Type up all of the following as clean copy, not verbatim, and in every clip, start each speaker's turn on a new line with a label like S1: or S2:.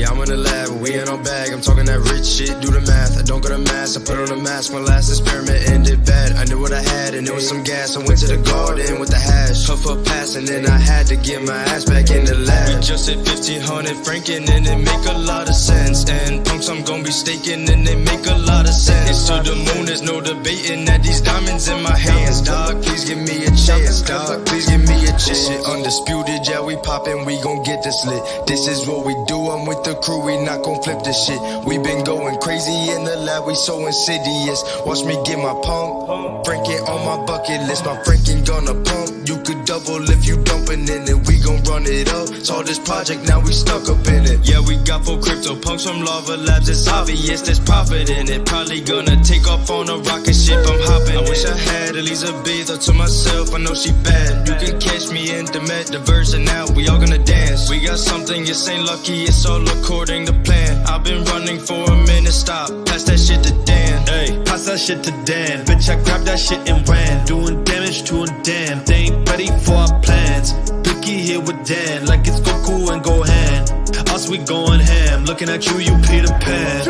S1: Yeah, I'm in the lab, we in our bag. I'm talking that rich shit, do the math. I don't go to mass, I put on a mask. My last experiment ended bad. I knew what I had and it was some gas. I went to the garden with the hash, puff up pass, and then I had to get my ass back in the lab. We just hit 1500 Franken and it make a lot of sense. And punks I'm gonna be staking and they make a lot of sense. It's to the moon, there's no debating that these diamonds in my hands, dog. Please give me a chance, dog. Please give me a chance. Shit undisputed, yeah, we poppin', we gon' get this lit. This is what we do, I'm with the crew, we not gon' flip this shit. We been going crazy in the lab, we so insidious. Watch me get my pump, Franken on my bucket list. My Franken gonna pump, you could double if you dumpin' in it. We gon' run it up, saw this project, now we stuck up in it. Yeah, we got 4 crypto punks from Lava Labs, it's obvious there's profit in it. Probably gonna take off on a rocket ship, I'm hopping. I wish I had Elizabeth to myself, I know she bad. You can catch me in the metaverse and now we all gonna dance. We got something, it's ain't lucky, it's all according to plan. I've been running for a minute, stop, pass that shit to Dan.
S2: Hey, pass that shit to Dan. Bitch, I grabbed that shit and ran, doing damage to a damn. They ain't ready for our plans. Picky here with Dan, like it's Goku and Gohan. Us, we going ham, looking at you, you Peter Pan.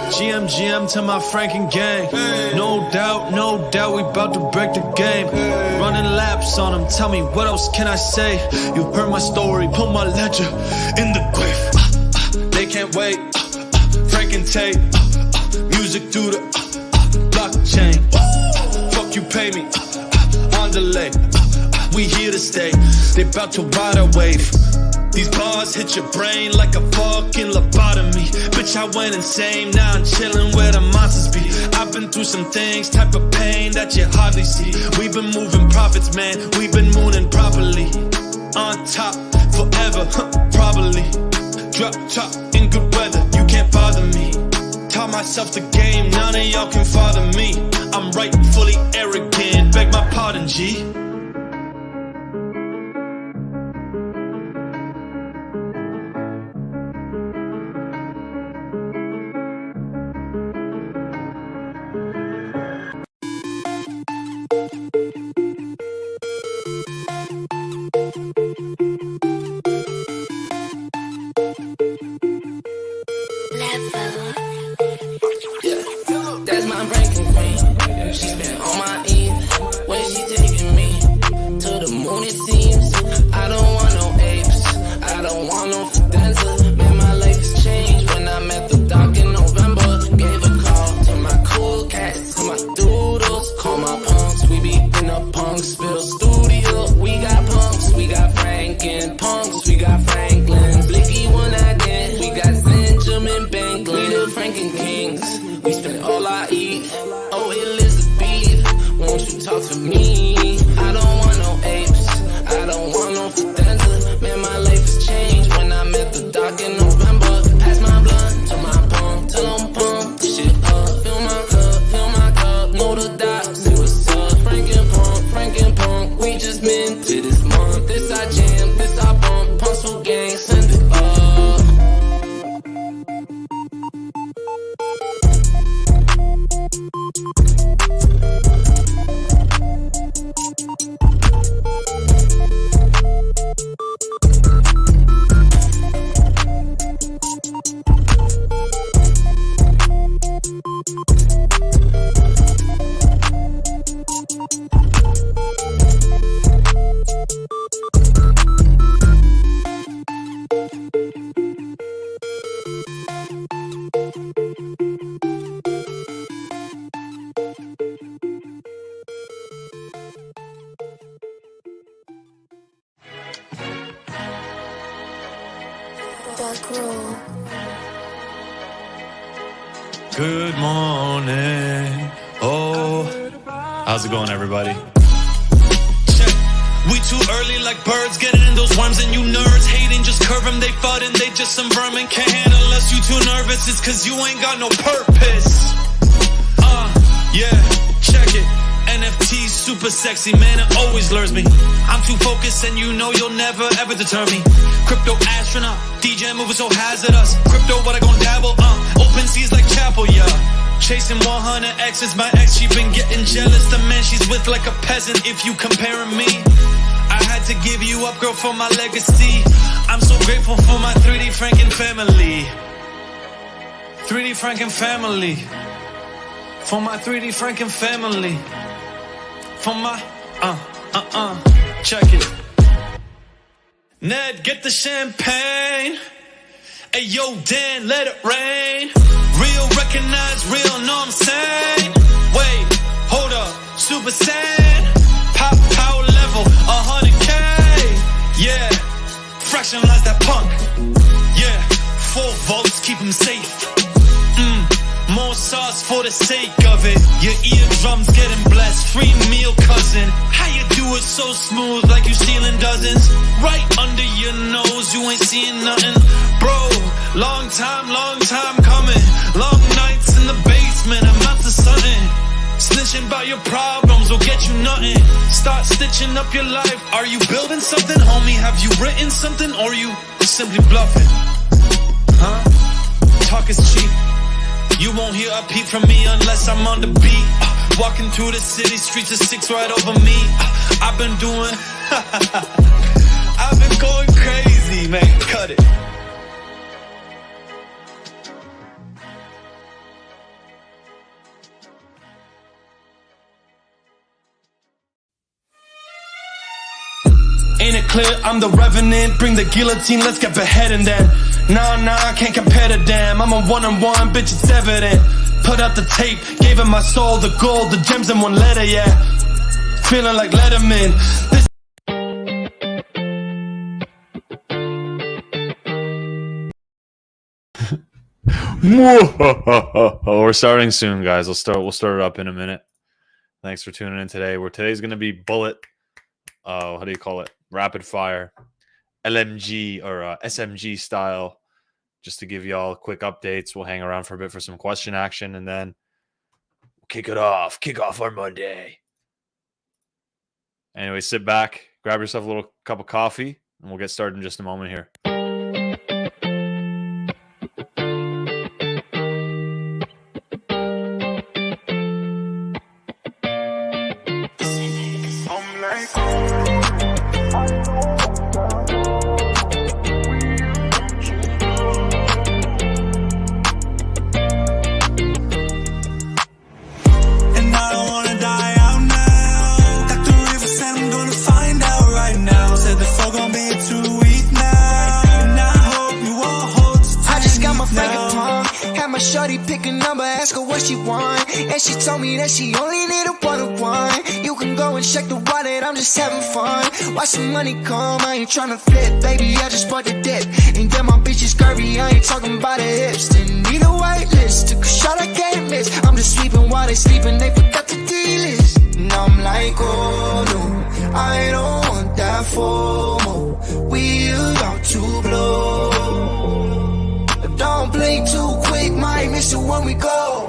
S2: GM to my Franken gang. No doubt, we bout to break the game. Running laps on them, tell me what else can I say? You heard my story, put my ledger in the grave. They can't wait, Franken tape, music through the blockchain. Fuck you, pay me, on delay. We here to stay, they bout to ride our wave. These bars hit your brain like a fucking lobotomy. Bitch, I went insane, now I'm chilling where the monsters be. I've been through some things, type of pain that you hardly see. We've been moving profits, man, we've been mooning properly. On top, forever, probably. Drop top in good weather, you can't bother me. Taught myself the game, none of y'all can father me. I'm right, fully arrogant, beg my pardon, G.
S3: That's my Franken queen. She spent all my Eve. Where she taking me? To the moon it seems. I don't want no apes. I don't want no fidenza. Man, my life has changed when I met the doc in November. Gave a call to my cool cats, to my doodles. Call my punks. We be in the punk spill studio. We got punks. We got Franken punks. We got Franklin. Blicky one again. We got Benjamin Banklin. We the Franken kings. We spend all I eat. Oh, Elizabeth, won't you talk to me? I don't want no apes. I don't want no fidenza. Man, my life has changed when I met the doc in November. Pass my blunt to my pump, till I'm pumped. Shit up, fill my cup, know the dots. It was up, Franken punk. We just minted this month. This I jam, this I bump. Punks for gang, send it up.
S2: Good morning. Oh, how's it going, everybody? Check. We too early like birds, getting in those worms, and you nerds hating, just curve them, they fud and they just some vermin. Can't handle us, you too nervous, it's cause you ain't got no purpose. Yeah, check it. NFT super sexy, man, it always lures me. I'm too focused and you know you'll never ever deter me. Crypto astronaut, DJ moving so hazardous. Crypto, what I gon' dabble, open seas like chapel, yeah. Chasing 100X is my ex, she been getting jealous. The man she's with like a peasant if you comparing me. I had to give you up, girl, for my legacy. I'm so grateful for my 3D 3D Franken family. 3D Franken family. For my 3D Franken family. For my, check it. Ned, get the champagne. Hey, yo, Dan, let it rain. Real, recognize real, know I'm saying. Wait, hold up, super saiyan. Pop power level, 100K. Yeah, fractionalize that punk. Yeah, 4 volts, keep him safe. More sauce for the sake of it. Your eardrums getting blessed. Free meal, cousin. How you do it so smooth, like you stealing dozens? Right under your nose, you ain't seeing nothing. Bro, long time coming. Long nights in the basement, I'm out to something. Snitching about your problems will get you nothing. Start stitching up your life. Are you building something, homie? Have you written something, or you simply bluffing? Huh? Talk is cheap. You won't hear a peep from me unless I'm on the beat. Walking through the city streets of 6 right over me. I've been doing I've been going crazy, man. Cut it. Ain't it clear I'm the revenant? Bring the guillotine, let's get beheading then. Nah, I can't compare to damn. I'm a one-on-one, bitch, it's evident. Put out the tape, gave him my soul, the gold, the gems in one letter, yeah. Feeling like Letterman. We're starting soon, guys. We'll start it up in a minute. Thanks for tuning in today. Today's gonna be bullet. How do you call it? Rapid fire, LMG or SMG style. Just to give you all quick updates. We'll hang around for a bit for some question action, and then we'll kick it off. Kick off our Monday. Anyway, sit back, grab yourself a little cup of coffee, and we'll get started in just a moment here.
S4: Shorty pick a number, ask her what she want, and she told me that she only need a one-on-one. You can go and check the wallet, I'm just having fun. Watch some money come, I ain't tryna flip, baby, I just bought the dip. And yeah, my bitch is curvy, I ain't talking about her hips. Didn't need a white list, took a shot I can't miss. I'm just sleeping while they sleeping, they forgot the D-list. Now I'm like, oh no, I don't want that FOMO. We about to blow. Don't blink too quick, might miss it when we go.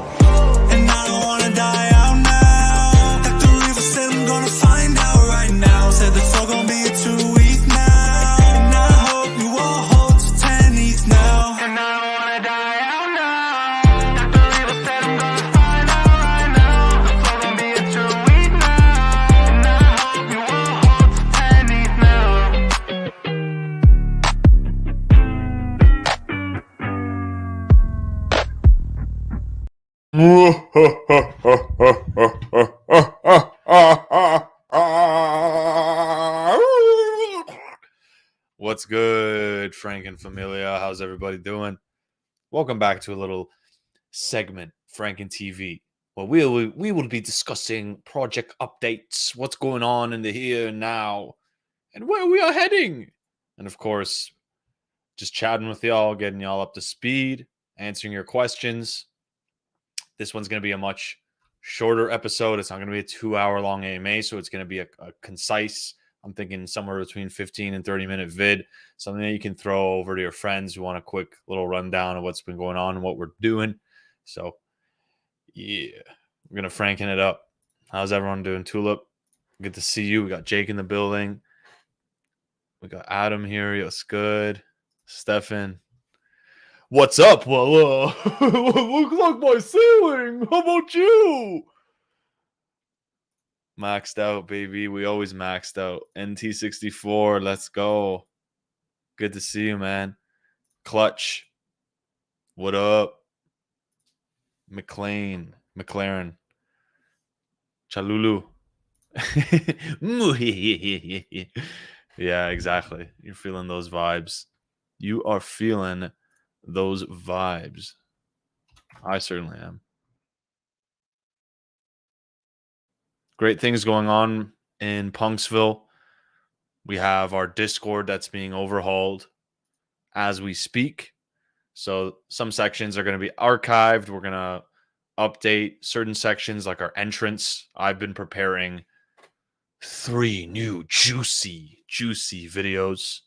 S5: And I don't wanna die out now. Dr. River said I'm gonna find out right now. Said the flow gonna be a 2 week now. And I hope you all hold to 10 ETH now.
S4: And I don't wanna die out now. Dr. River said I'm gonna find out right now. The flow gonna be a 2 week now. And I hope you all hold to 10 ETH now.
S2: What's good, Franken Familia? How's everybody doing? Welcome back to a little segment, Franken TV. Well, we will be discussing project updates, what's going on in the here and now, and where we are heading. And of course, just chatting with y'all, getting y'all up to speed, answering your questions. This one's going to be a much shorter episode. It's not going to be a 2-hour-long AMA, so it's going to be a concise, I'm thinking somewhere between 15 and 30-minute vid, something that you can throw over to your friends who want a quick little rundown of what's been going on and what we're doing. So, yeah, we're going to Franken it up. How's everyone doing? Tulip, good to see you. We got Jake in the building. We got Adam here. Yes, good. Stefan. What's up? Well, looks like my ceiling. How about you? Maxed out, baby. We always maxed out. NT64, let's go. Good to see you, man. Clutch. What up? McLaren. Chalulu. Yeah, exactly. You're feeling those vibes. You are feeling those vibes. I certainly am. Great things going on in Punksville. We have our Discord that's being overhauled as we speak. So some sections are going to be archived. We're going to update certain sections like our entrance. I've been preparing 3 new juicy videos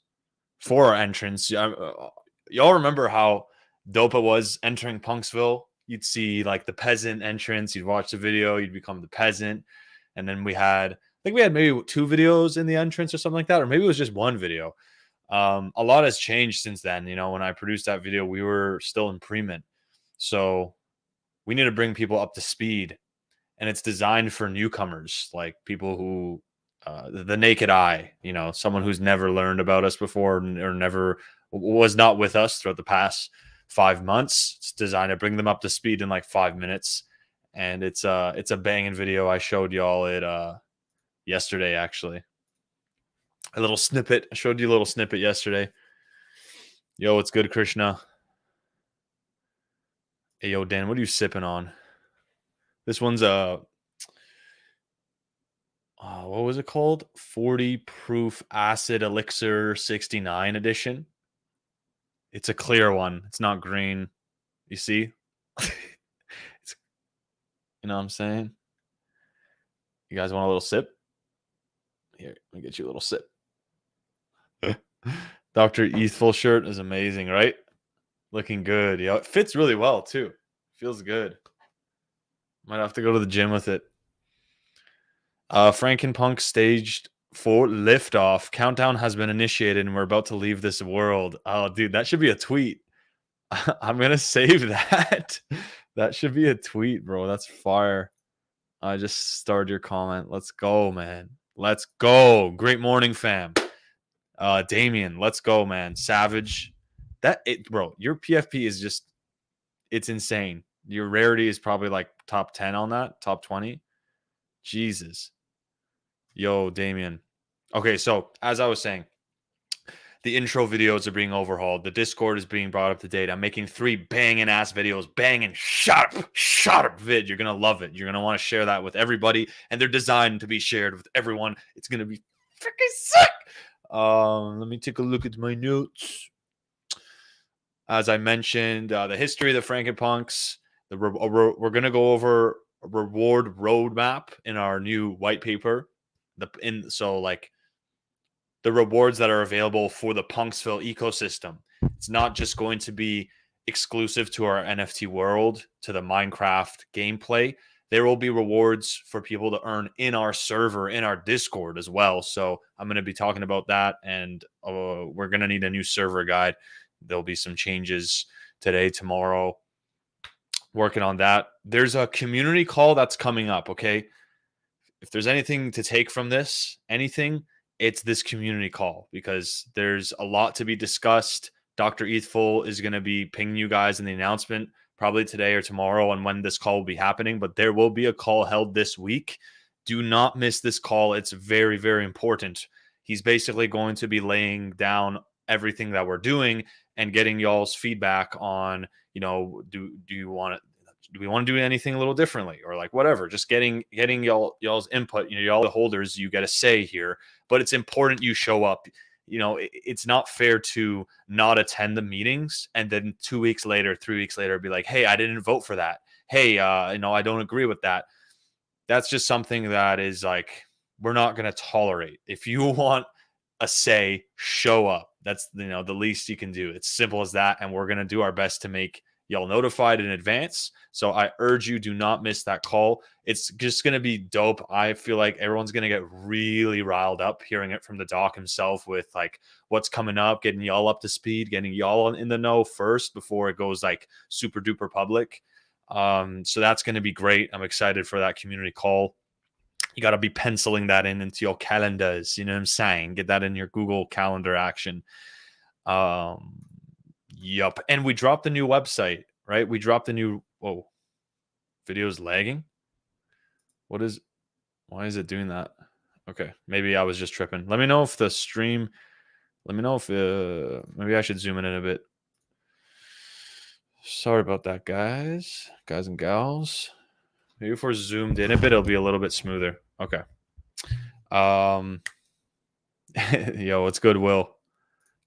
S2: for our entrance. Y'all remember how dope it was entering Punksville? You'd see like the peasant entrance. You'd watch the video. You'd become the peasant. And then we had maybe 2 videos in the entrance or something like that. Or maybe it was just 1 video. A lot has changed since then. You know, when I produced that video, we were still in pre-mint. So we need to bring people up to speed. And it's designed for newcomers, like people who the naked eye, you know, someone who's never learned about us before or never was not with us throughout the past 5 months. It's designed to bring them up to speed in like 5 minutes. And it's a banging video. I showed y'all it yesterday, actually. A little snippet. I showed you a little snippet yesterday. Yo, what's good, Krishna? Hey, yo, Dan, what are you sipping on? This one's what was it called? 40 proof acid elixir 69 edition. It's a clear one. It's not green. You see? It's, you know what I'm saying? You guys want a little sip? Here, let me get you a little sip. Dr. Ethel shirt is amazing, right? Looking good. Yeah, it fits really well too. Feels good. Might have to go to the gym with it. Frankenpunk staged for liftoff. Countdown has been initiated and we're about to leave this world. Oh, dude, that should be a tweet. I'm going to save that. That should be a tweet, bro. That's fire. I just starred your comment. Let's go, man. Let's go. Great morning, fam. Damien, let's go, man. Savage. Bro, your PFP is just, it's insane. Your rarity is probably like top 10 on that, top 20. Jesus. Yo, Damien. Okay, so as I was saying, the intro videos are being overhauled. The Discord is being brought up to date. I'm making 3 banging ass videos, banging, shut up vid. You're going to love it. You're going to want to share that with everybody. And they're designed to be shared with everyone. It's going to be freaking sick. Let me take a look at my notes. As I mentioned, the history of the Frankenpunks. We're going to go over a reward roadmap in our new white paper. So like the rewards that are available for the Punksville ecosystem. It's not just going to be exclusive to our NFT world, to the Minecraft gameplay. There will be rewards for people to earn in our server, in our Discord as well. So I'm going to be talking about that, and we're going to need a new server guide. There'll be some changes today, tomorrow. Working on that. There's a community call that's coming up, okay? If there's anything to take from this, it's this community call, because there's a lot to be discussed. Dr. Ethful is going to be pinging you guys in the announcement probably today or tomorrow on when this call will be happening, but there will be a call held this week. Do not miss this call. It's very, very important. He's basically going to be laying down everything that we're doing and getting y'all's feedback on, you know, do we want to do anything a little differently, or like whatever, just getting y'all's input. You know, y'all the holders, you get a say here, but it's important you show up. You know, it's not fair to not attend the meetings and then 2 weeks later, 3 weeks later, be like, hey, I didn't vote for that. Hey, you know, I don't agree with that. That's just something that is like, we're not going to tolerate. If you want a say, show up. That's, you know, the least you can do. It's simple as that. And we're going to do our best to make y'all notified in advance. So I urge you, do not miss that call. It's just going to be dope. I feel like everyone's going to get really riled up hearing it from the doc himself with like what's coming up, getting y'all up to speed, getting y'all in the know first before it goes like super duper public. So that's going to be great. I'm excited for that community call. You got to be penciling that into your calendars. You know what I'm saying? Get that in your Google Calendar action.
S6: Yup. And we dropped the new website, right? We dropped the new. Whoa. Video's lagging. Why is it doing that? Okay. Maybe I was just tripping. Let me know if the stream. Let me know if maybe I should zoom in a bit. Sorry about that, guys and gals. Maybe if we're zoomed in a bit, it'll be a little bit smoother. Okay. Yo, what's good, Will?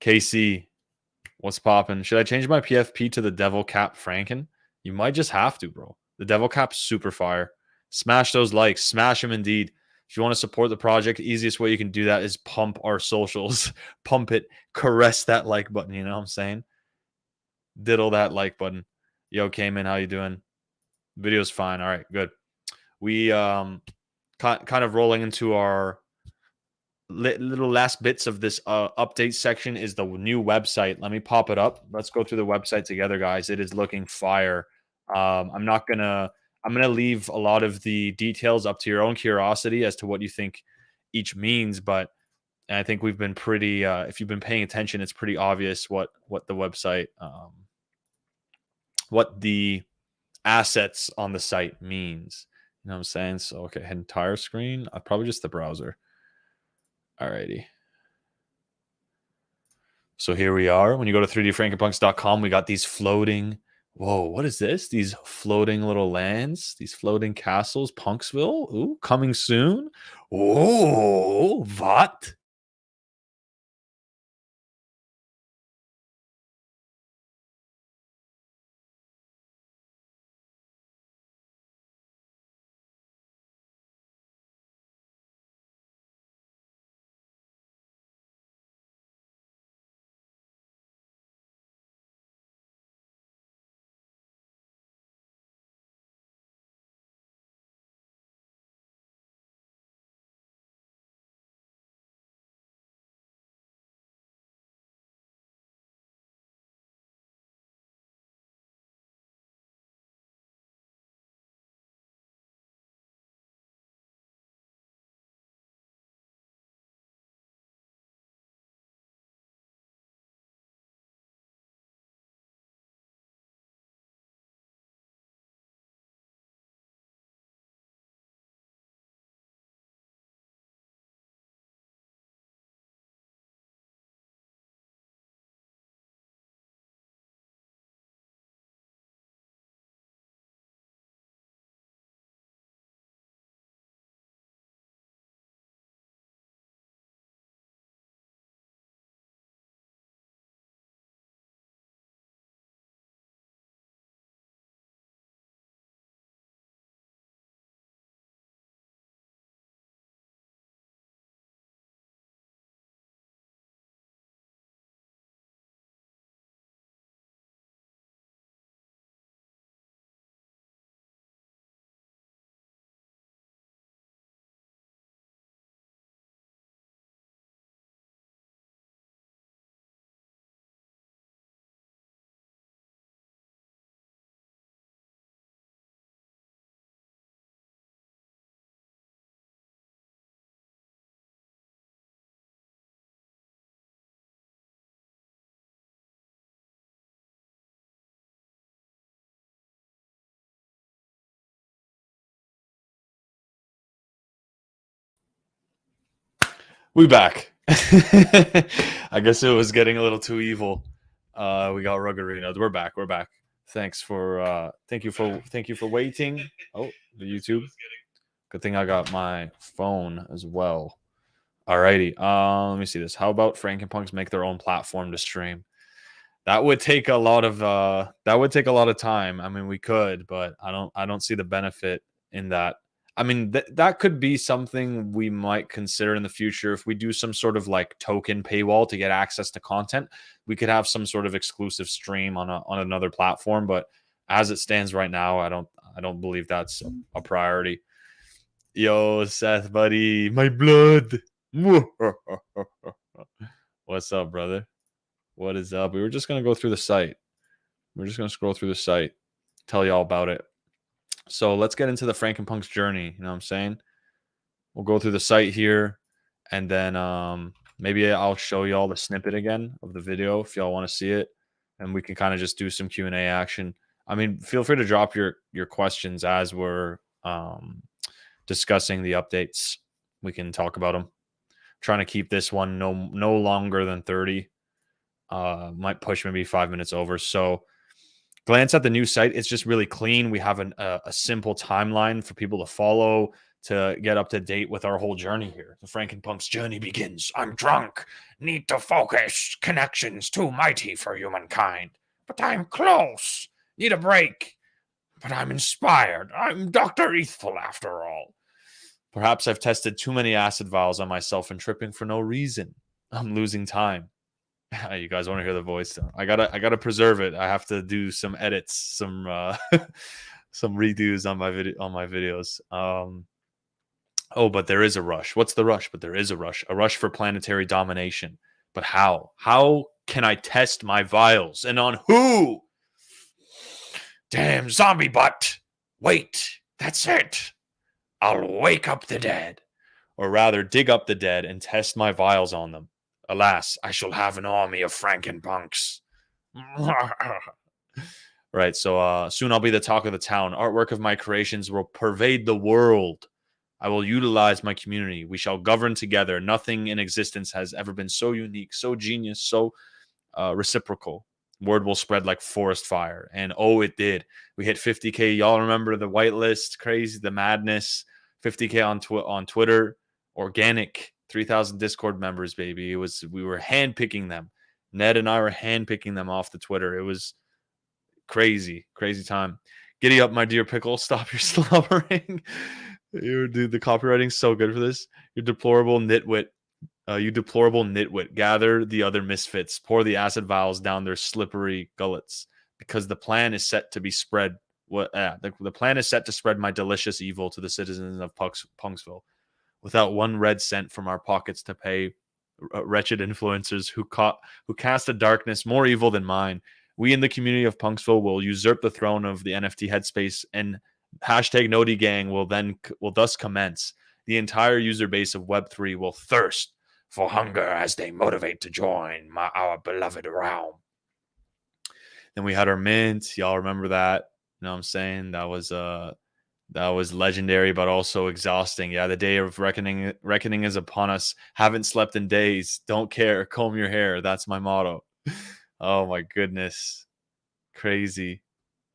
S6: KC, what's popping? Should I change my PFP to the Devil Cap Franken? You might just have to, bro. The Devil Cap's super fire. Smash those likes. Smash them indeed. If you want to support the project, the easiest way you can do that is pump our socials. Pump it. Caress that like button, you know what I'm saying? Diddle that like button. Yo, Cayman, how you doing? Video's fine. All right, good. We kind of rolling into our little last bits of this update section is the new website. Let me pop it up. Let's go through the website together, guys. It is looking fire. I'm gonna leave a lot of the details up to your own curiosity as to what you think each means, but I think we've been pretty if you've been paying attention, it's pretty obvious what the website what the assets on the site means. You know what I'm saying? So okay, entire screen. Probably just the browser. Alrighty. So here we are. When you go to 3dfrankenpunks.com, we got these floating. Whoa, what is this? These floating little lands, these floating castles, Punksville. Ooh, coming soon. Oh, what? We back. I guess it was getting a little too evil. We got Ruggerino. We're back. We're back. Thank you for waiting. Oh, the YouTube. Good thing I got my phone as well. Alrighty. Let me see this. How about Frankenpunks make their own platform to stream? That would take a lot of time. I mean, we could, but I don't see the benefit in that. I mean, that could be something we might consider in the future if we do some sort of like token paywall to get access to content. We could have some sort of exclusive stream on another platform, but as it stands right now, I don't believe that's a priority. Yo, Seth, buddy, my blood. What's up, brother? What is up? We were just going to go through the site. We're just going to scroll through the site, tell you all about it. So let's get into the Frankenpunks journey. You know what I'm saying? We'll go through the site here, and then maybe I'll show you all the snippet again of the video if y'all want to see it. and we can kind of just do some Q&A action. I mean, feel free to drop your questions as we're discussing the updates. We can talk about them. Trying to keep this one no longer than 30. Might push maybe 5 minutes over. So glance at the new site. It's just really clean. We have a simple timeline for people to follow to get up to date with our whole journey here. The Frankenpunk's journey begins. I'm drunk. Need to focus. Connections too mighty for humankind. But I'm close. Need a break. But I'm inspired. I'm Dr. Eathful after all. Perhaps I've tested too many acid vials on myself and tripping for no reason. I'm losing time. You guys want to hear the voice? I gotta preserve it. I have to do some edits, some some redos on my videos. Oh, but there is a rush. What's the rush? But there is a rush. A rush for planetary domination. But how? How can I test my vials? And on who? Damn zombie butt. Wait, that's it. I'll wake up the dead. Or rather, dig up the dead and test my vials on them. Alas, I shall have an army of Frankenpunks. Right, so soon I'll be the talk of the town. Artwork of my creations will pervade the world. I will utilize my community. We shall govern together. Nothing in existence has ever been so unique, so genius, so reciprocal. Word will spread like forest fire. And oh, it did. We hit 50K. Y'all remember the whitelist, crazy, the madness. 50K on Twitter. Organic. 3,000 Discord members, baby. We were handpicking them. Ned and I were handpicking them off the Twitter. It was crazy time. Giddy up, my dear pickle. Stop your slobbering. Dude, the copywriting's so good for this. You deplorable nitwit. Gather the other misfits. Pour the acid vials down their slippery gullets. Because the plan is set to be spread. The plan is set to spread my delicious evil to the citizens of Punksville. Without one red cent from our pockets to pay wretched influencers who cast a darkness more evil than mine, we in the community of Punksville will usurp the throne of the NFT headspace, and hashtag Noti Gang will thus commence. The entire user base of Web3 will thirst for hunger as they motivate to join our beloved realm. Then we had our mint. Y'all remember that? You know what I'm saying? That was legendary, but also exhausting. Yeah, the day of reckoning is upon us. Haven't slept in days. Don't care. Comb your hair. That's my motto. Oh my goodness. Crazy.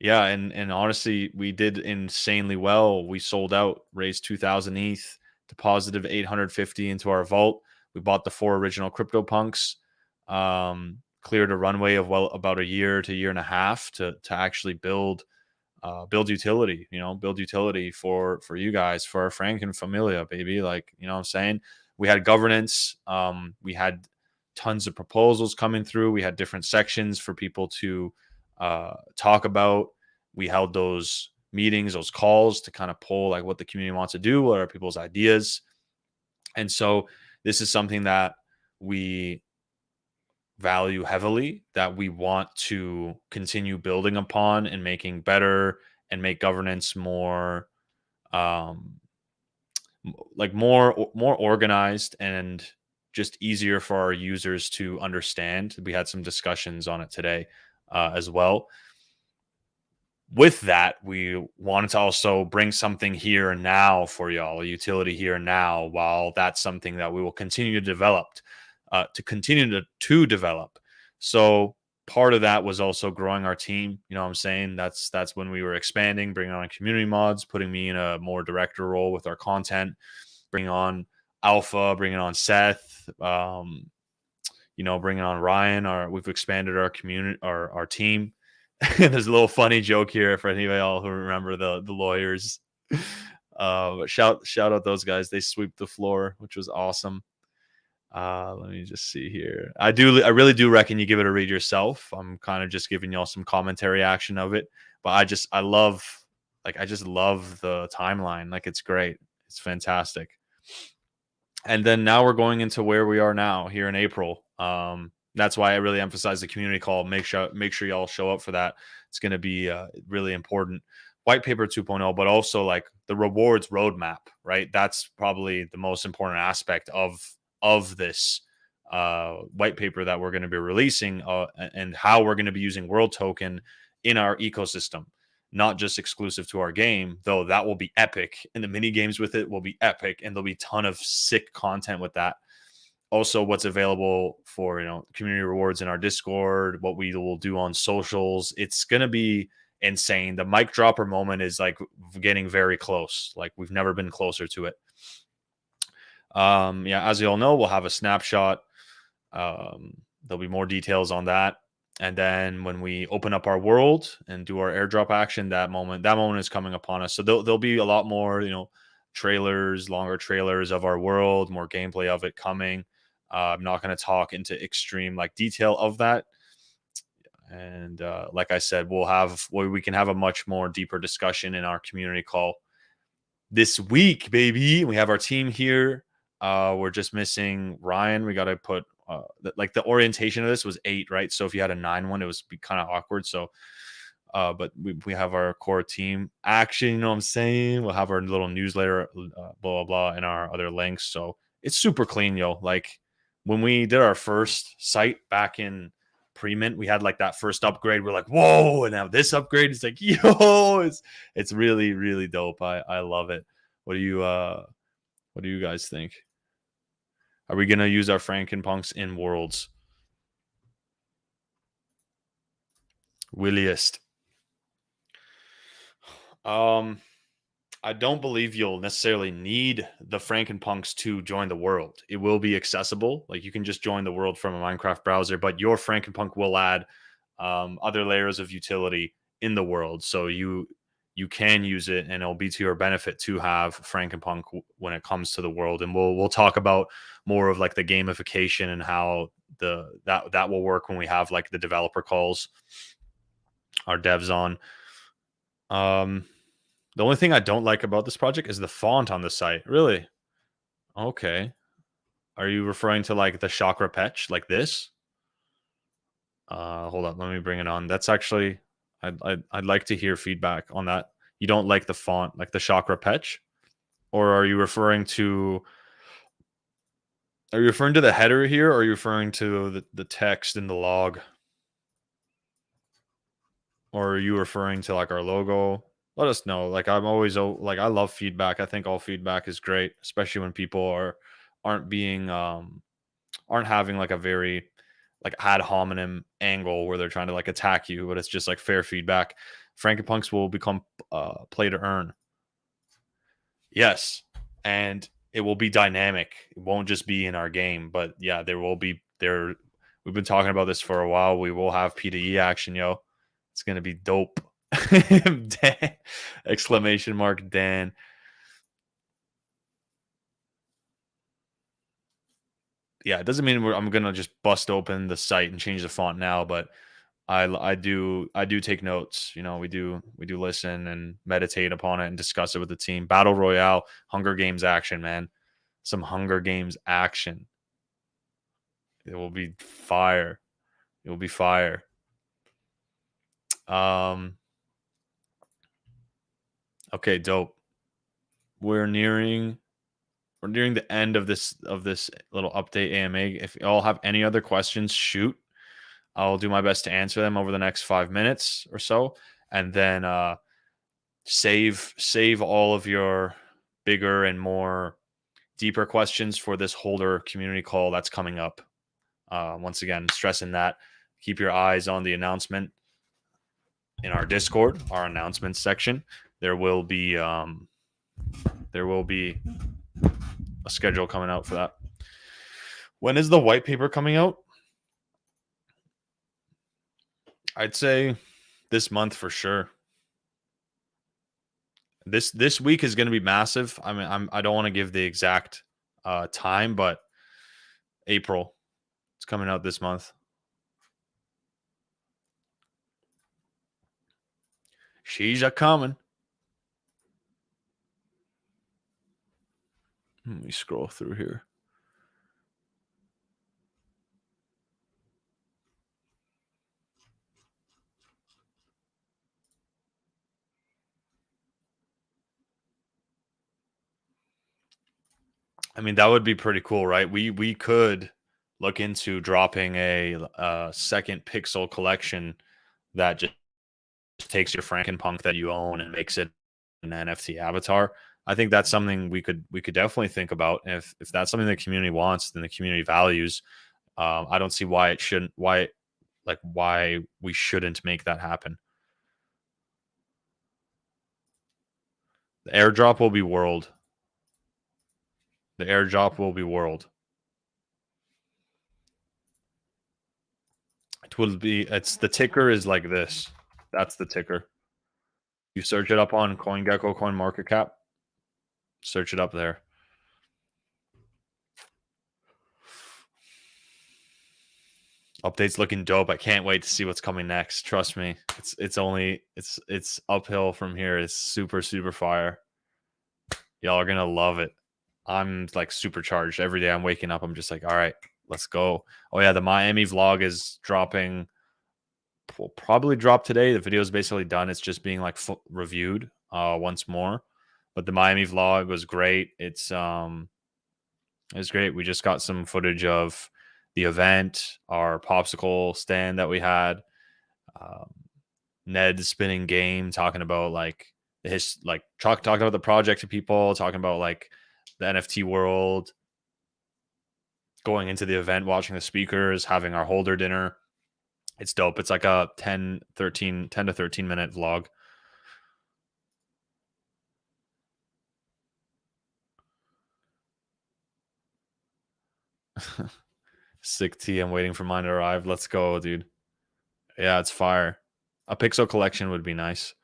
S6: Yeah, and honestly, we did insanely well. We sold out, raised 2,000 ETH, deposited 850 into our vault. We bought the 4 original CryptoPunks, cleared a runway of about a year to year and a half to actually build utility, build utility for you guys, for our Franken Familia, baby. Like, you know what I'm saying? We had governance. We had tons of proposals coming through. We had different sections for people to talk about. We held those meetings, those calls to kind of pull like what the community wants to do, what are people's ideas. And so this is something that we value heavily, that we want to continue building upon and making better, and make governance more more organized and just easier for our users to understand. We had some discussions on it today as well. With that, we wanted to also bring something here and now for y'all, a utility here and now, while that's something that we will continue to develop. To develop. So part of that was also growing our team. You know what I'm saying? That's when we were expanding, bringing on community mods, putting me in a more director role with our content, bringing on Alpha, bringing on Seth, bringing on Ryan. We've expanded our community, our team. There's a little funny joke here for any of y'all who remember the lawyers. Shout out those guys. They sweep the floor, which was awesome. Let me just see here. I really do reckon you give it a read yourself. I'm kind of just giving y'all some commentary action of it, but I just love the timeline. Like, it's great. It's fantastic. And then now we're going into where we are now here in April. That's why I really emphasize the community call. Make sure y'all show up for that. It's going to be really important. Whitepaper 2.0, but also like the rewards roadmap, right? That's probably the most important aspect of this white paper that we're going to be releasing, and how we're going to be using World Token in our ecosystem, not just exclusive to our game, though that will be epic. And the mini games with it will be epic, and there'll be a ton of sick content with that. Also, what's available for community rewards in our Discord, what we will do on socials. It's gonna be insane. The mic dropper moment is like getting very close. Like we've never been closer to it. Yeah, as you all know, we'll have a snapshot. There'll be more details on that. And then when we open up our world and do our airdrop action, that moment is coming upon us. So there'll be a lot more, trailers, longer trailers of our world, more gameplay of it coming. I'm not going to talk into extreme detail of that. And like I said, we can have a much more deeper discussion in our community call this week, baby. We have our team here. We're just missing Ryan. We got to put the orientation of this was 8, right? So if you had a 9 one, it was be kind of awkward. So but we have our core team action, you know what I'm saying? We'll have our little newsletter, blah blah blah, and our other links. So it's super clean, yo. Like when we did our first site back in pre-mint, we had that first upgrade. We're like, whoa, and now this upgrade is like, yo, it's really, really dope. I love it. What do you guys think? Are we gonna use our Frankenpunks in Worlds? Williest. I don't believe you'll necessarily need the Frankenpunks to join the world. It will be accessible. Like you can just join the world from a Minecraft browser, but your Frankenpunk will add other layers of utility in the world. So you can use it, and it'll be to your benefit to have Frankenpunk when it comes to the world. And we'll talk about more of the gamification and how that will work when we have the developer calls, our devs on. The only thing I don't like about this project is the font on the site. Really? Okay. Are you referring to the chakra patch like this? Hold on, let me bring it on. That's actually I'd like to hear feedback on that. You don't like the font, like the chakra patch? Or are you referring to the header here, or are you referring to the text in the log? Or are you referring to our logo? Let us know. I'm always I love feedback. I think all feedback is great, especially when people aren't having a very ad hominem angle where they're trying to attack you, but it's just fair feedback. Frankenpunks will become play to earn. Yes, and it will be dynamic. It won't just be in our game, but yeah, we've been talking about this for a while. We will have P2E action, yo. It's gonna be dope. Dan, exclamation mark Dan. Yeah, it doesn't mean I'm gonna just bust open the site and change the font now, but I do take notes. We do listen and meditate upon it and discuss it with the team. Battle Royale, Hunger Games action, man. Some Hunger Games action. It will be fire. It will be fire. Okay, dope. We're nearing the end of this little update AMA. If you all have any other questions, shoot. I'll do my best to answer them over the next 5 minutes or so, and then save all of your bigger and more deeper questions for this holder community call that's coming up. Once again, stressing that keep your eyes on the announcement in our Discord, our announcements section. There will be a schedule coming out for that. When is the white paper coming out? I'd say this month for sure. This week is going to be massive. I mean, I don't want to give the exact time, but April, it's coming out this month. She's a coming. Let me scroll through here. I mean, that would be pretty cool, right? We could look into dropping a second pixel collection that just takes your Frankenpunk that you own and makes it an NFT avatar. I think that's something we could definitely think about. And if that's something the community wants, then the community values. I don't see why it shouldn't. Why we shouldn't make that happen. The airdrop will be world. The airdrop will be world. It will be. It's the ticker is like this. That's the ticker. You search it up on CoinGkko, CoinMarketCap. Search it up there. Update's looking dope. I can't wait to see what's coming next. Trust me. It's uphill from here. It's super fire. Y'all are gonna love it. I'm like supercharged every day. I'm waking up. I'm just like, all right, let's go. Oh yeah, the Miami vlog is dropping. Will probably drop today. The video is basically done. It's just being like reviewed once more. But the Miami vlog was great. It was great. We just got some footage of the event, our popsicle stand that we had, Ned spinning game, talking about like talking about the project to people, talking about like the NFT world, going into the event, watching the speakers, having our holder dinner. It's dope. It's like a 10 to 13 minute vlog. Sick tea. I'm waiting for mine to arrive. Let's go, dude. Yeah, it's fire. A pixel collection would be nice.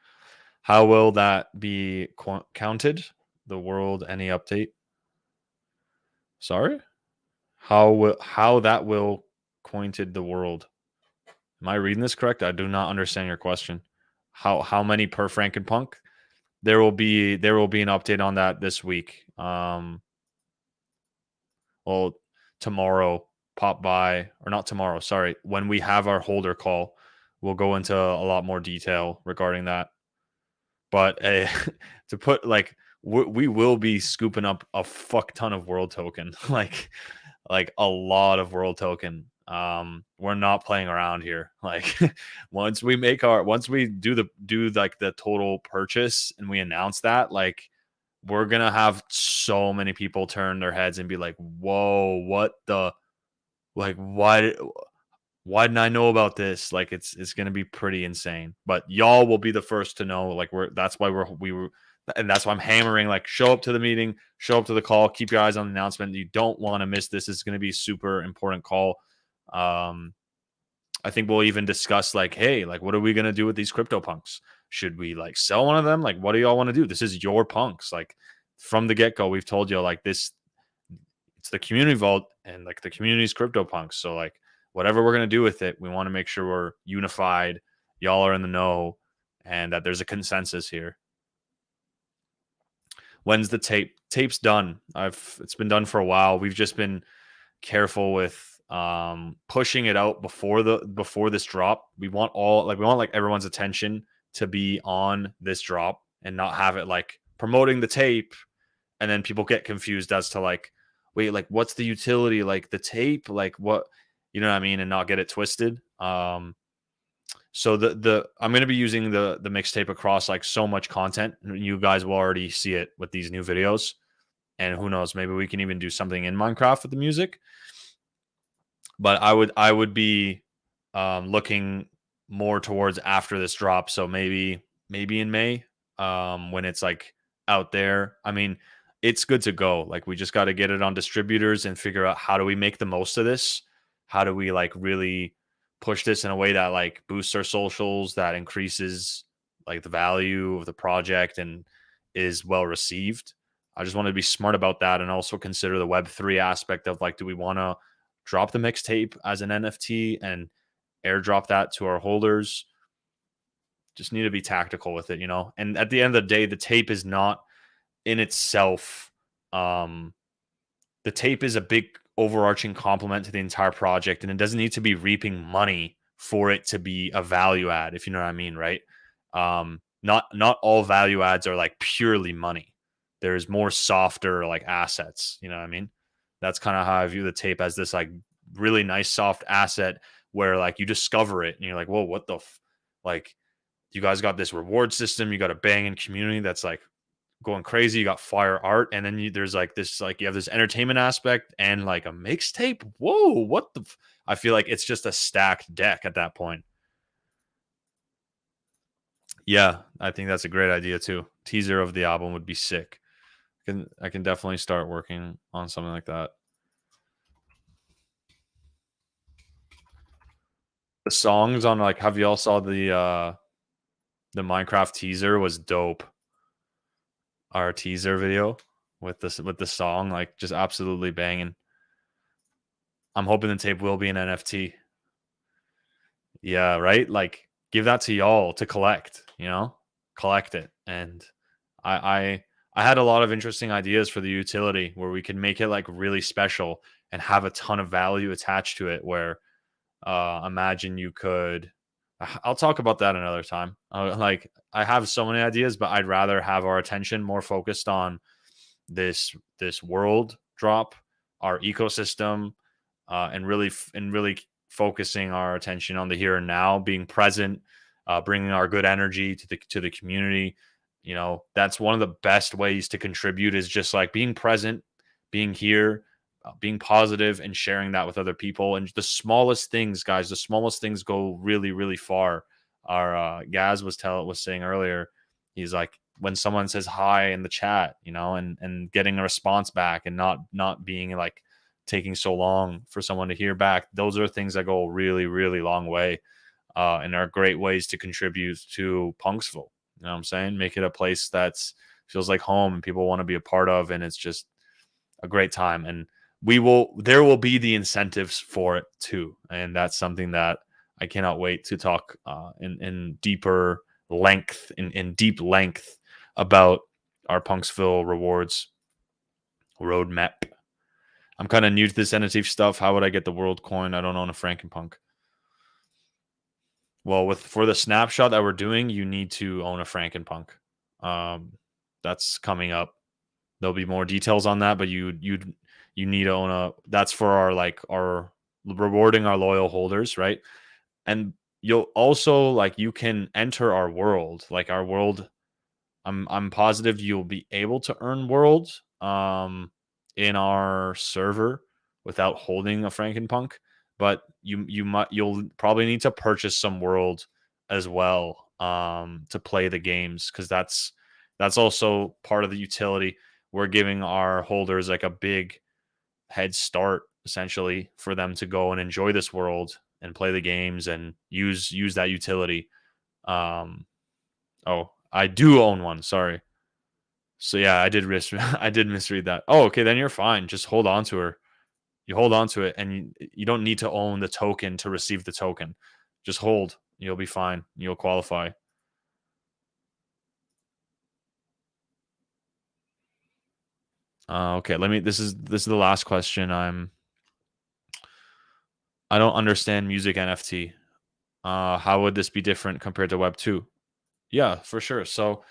S6: How will that be counted? The world, any update? Sorry? How that will cointed the world? Am I reading this correct? I do not understand your question. How many per Frankenpunk? There will be an update on that this week. Well, tomorrow, pop by, or not tomorrow, sorry. When we have our holder call, we'll go into a lot more detail regarding that. But to put like we will be scooping up a fuck ton of world token, like a lot of world token. We're not playing around here. Like once we do like the total purchase and we announce that, like we're gonna have so many people turn their heads and be like, whoa, what the, like why didn't I know about this? Like it's gonna be pretty insane. But y'all will be the first to know. Like that's why and that's why I'm hammering, like, show up to the meeting, show up to the call, keep your eyes on the announcement. You don't want to miss this. It's going to be a super important call. I think we'll even discuss like, hey, like, what are we going to do with these crypto punks? Should we like sell one of them? Like, what do y'all want to do? This is your punks. Like from the get-go, we've told you like this, it's the community vault and like the community's crypto punks. So like whatever we're going to do with it, we want to make sure we're unified. Y'all are in the know and that there's a consensus here. When's the tape? Tape's done. It's been done for a while. We've just been careful with pushing it out before this drop. We want everyone's attention to be on this drop and not have it like promoting the tape and then people get confused as to like, wait, like what's the utility? Like the tape, like what, you know what I mean, and not get it twisted. So I'm going to be using the mixtape across like so much content. You guys will already see it with these new videos. And who knows, maybe we can even do something in Minecraft with the music. But I would be looking more towards after this drop. So maybe in May when it's like out there. I mean, it's good to go. Like we just got to get it on distributors and figure out how do we make the most of this? How do we like really push this in a way that like boosts our socials, that increases like the value of the project and is well received. I just want to be smart about that and also consider the Web3 aspect of like, do we want to drop the mixtape as an NFT and airdrop that to our holders? Just need to be tactical with it, you know? And at the end of the day, the tape is not in itself. The tape is a big overarching complement to the entire project, and it doesn't need to be reaping money for it to be a value add, if you know what I mean, right? Not all value adds are like purely money. There's more softer like assets, you know what I mean? That's kind of how I view the tape, as this like really nice soft asset where like you discover it and you're like, whoa, what the like you guys got this reward system, you got a banging community that's like going crazy, you got fire art, and then there's like this, like you have this entertainment aspect and like a mixtape. Whoa, what the I feel like it's just a stacked deck at that point. Yeah, I think that's a great idea too. Teaser of the album would be sick. I can definitely start working on something like that. The songs on like, have you all saw the Minecraft teaser was dope. Our teaser video with the song, like just absolutely banging. I'm hoping the tape will be an NFT. Yeah, right? Like give that to y'all to collect, you know? Collect it. And I had a lot of interesting ideas for the utility where we could make it like really special and have a ton of value attached to it where imagine you could I'll talk about that another time. Like I have so many ideas, but I'd rather have our attention more focused on this world drop, our ecosystem, and really focusing our attention on the here and now, being present, bringing our good energy to the community. You know, that's one of the best ways to contribute is just like being present, being here, being positive and sharing that with other people. And the smallest things, guys, the smallest things go really, really far. Our Gaz was saying earlier, he's like, when someone says hi in the chat, you know, and getting a response back and not being like taking so long for someone to hear back, those are things that go a really, really long way, and are great ways to contribute to Punksville. You know what I'm saying? Make it a place that's feels like home and people want to be a part of, and it's just a great time. And there will be the incentives for it too, and that's something that I cannot wait to talk in deeper length, in deep length about our Punksville rewards roadmap. I'm kind of new to this NFT stuff. How would I get the world coin? I don't own a Frankenpunk. Well, for the snapshot that we're doing, you need to own a Frankenpunk. That's coming up. There'll be more details on that, but you need to own a. That's for our rewarding our loyal holders, right? And you'll also like you can enter our world, like our world. I'm positive you'll be able to earn worlds in our server without holding a Frankenpunk, but you'll probably need to purchase some world as well to play the games, because that's also part of the utility. We're giving our holders like a big head start essentially for them to go and enjoy this world and play the games and use that utility. Oh, I do own one. Sorry. So yeah, I did misread that. Oh, okay, then you're fine. Just hold on to her. You hold on to it, and you don't need to own the token to receive the token. Just hold. You'll be fine. You'll qualify. Okay, this is the last question. I don't understand music NFT. How would this be different compared to Web 2? Yeah, for sure. So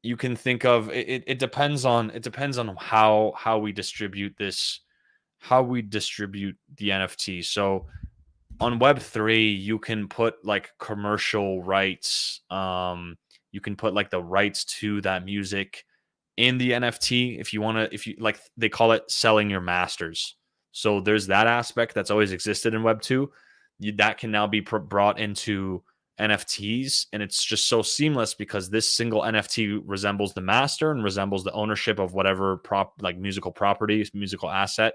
S6: you can think of it. It depends on how we distribute this, how we distribute the NFT. So on Web3, you can put like commercial rights. You can put like the rights to that music in the NFT if you want to. If you like, they call it selling your masters. So there's that aspect that's always existed in Web 2. That can now be brought into NFTs, and it's just so seamless because this single NFT resembles the master and resembles the ownership of whatever musical property, musical asset,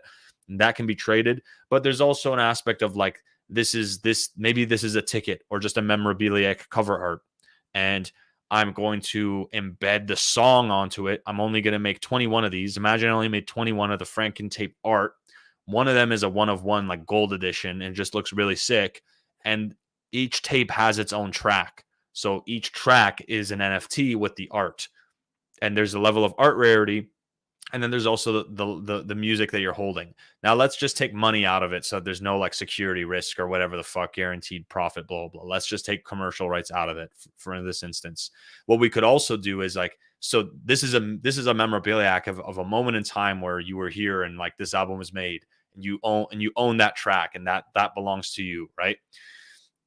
S6: and that can be traded. But there's also an aspect of like maybe this is a ticket or just a memorabilia cover art, and I'm going to embed the song onto it. I'm only going to make 21 of these. Imagine I only made 21 of the Franken tape art. One of them is a 1 of 1 like gold edition and just looks really sick. And each tape has its own track. So each track is an NFT with the art. And there's a level of art rarity. And then there's also the music that you're holding. Now let's just take money out of it, so there's no like security risk or whatever the fuck, guaranteed profit, blah, blah, blah. Let's just take commercial rights out of it for this instance. What we could also do is like, so this is a memorabilia of a moment in time where you were here and like this album was made, and you own that track, and that belongs to you, right?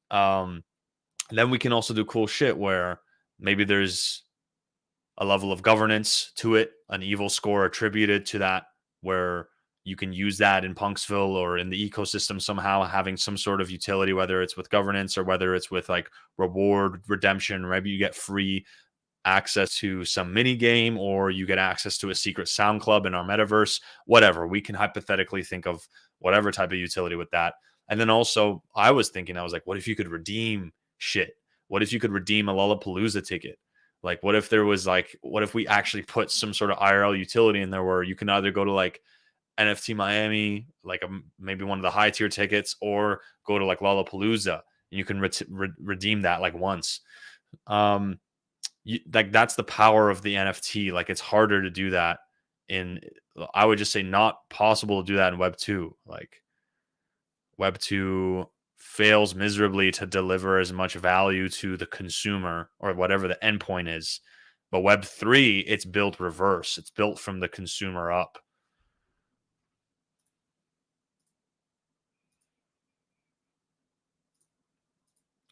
S6: Then we can also do cool shit where maybe there's a level of governance to it, an evil score attributed to that, where you can use that in Punksville or in the ecosystem somehow, having some sort of utility, whether it's with governance or whether it's with like reward redemption. Maybe you get free access to some mini game, or you get access to a secret sound club in our metaverse, whatever. We can hypothetically think of whatever type of utility with that. And then also I was like, what if you could redeem shit? What if you could redeem a Lollapalooza ticket? Like, what if we actually put some sort of IRL utility in there where you can either go to like NFT Miami, like maybe one of the high tier tickets, or go to like Lollapalooza and you can redeem that like once. Like that's the power of the NFT. Like it's harder to do that I would just say not possible to do that in Web 2. Like Web 2 fails miserably to deliver as much value to the consumer or whatever the endpoint is. But Web 3, it's built reverse. It's built from the consumer up.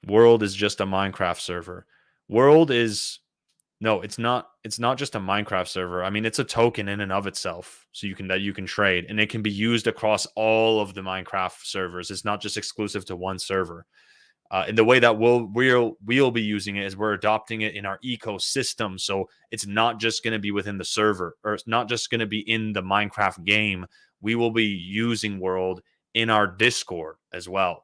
S6: World is just a Minecraft server. World is no, it's not just a Minecraft server. I mean, it's a token in and of itself. So you can trade, and it can be used across all of the Minecraft servers. It's not just exclusive to one server. And the way that we'll be using it is we're adopting it in our ecosystem. So it's not just going to be within the server, or it's not just going to be in the Minecraft game. We will be using World in our Discord as well,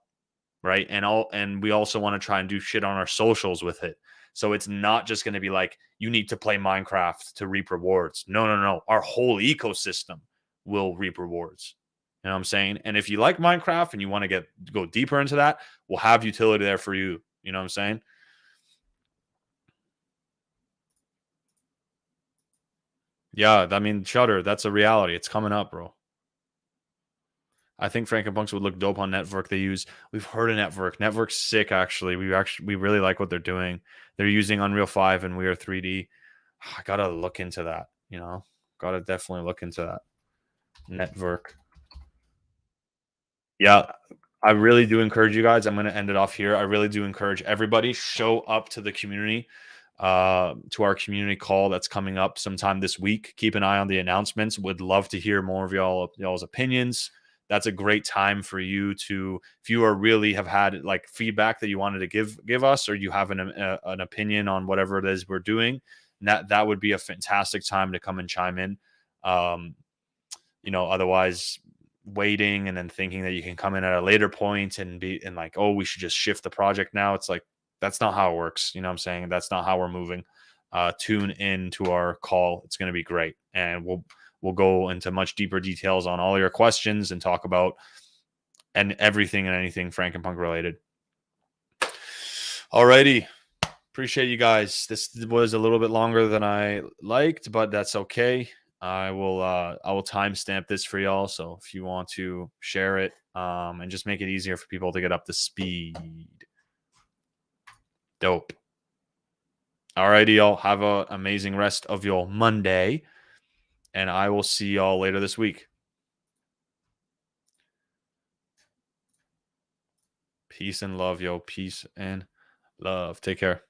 S6: right? And we also want to try and do shit on our socials with it. So it's not just going to be like, you need to play Minecraft to reap rewards. No. Our whole ecosystem will reap rewards. You know what I'm saying? And if you like Minecraft and you want to go deeper into that, we'll have utility there for you. You know what I'm saying? Yeah, I mean, Shutter, that's a reality. It's coming up, bro. I think Frankenpunks would look dope on Network. We've heard of Network. Network's sick, actually. We really like what they're doing. They're using Unreal 5 and We Are 3D. I gotta look into that, you know? Gotta definitely look into that. Network. Yeah, I really do encourage you guys. I'm going to end it off here. I really do encourage everybody, show up to the community, to our community call that's coming up sometime this week. Keep an eye on the announcements. Would love to hear more of y'all's opinions. That's a great time for you to, if you are really have had like feedback that you wanted to give us, or you have an opinion on whatever it is we're doing, that would be a fantastic time to come and chime in. Otherwise waiting and then thinking that you can come in at a later point and like, oh, we should just shift the project now. It's like, that's not how it works. You know what I'm saying? That's not how we're moving. Tune in to our call. It's going to be great. And we'll go into much deeper details on all your questions and talk about everything and anything Frankenpunk related. Alrighty. Appreciate you guys. This was a little bit longer than I liked, but that's okay. I will timestamp this for y'all. So if you want to share it, and just make it easier for people to get up to speed. Dope. Alrighty, y'all. Have an amazing rest of your Monday. And I will see y'all later this week. Peace and love, yo. Peace and love. Take care.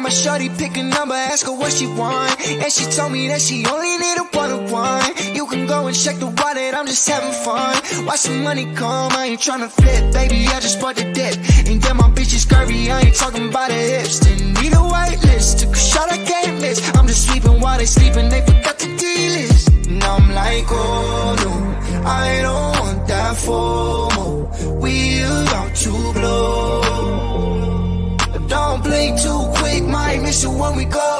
S4: Shorty pick a number, ask her what she want, and she told me that she only need a one-on-one. You can go and check the wallet, I'm just having fun. Watch some money come, I ain't tryna flip, baby, I just bought the dip. And damn, my bitch is curvy, I ain't talking about her hips. Didn't need a white list, took a shot I can't miss. I'm just sleeping while they sleeping, they forgot the D-list. And I'm like, oh no, I don't want that for more. We about to blow. Don't blink too quick, might miss it when we go.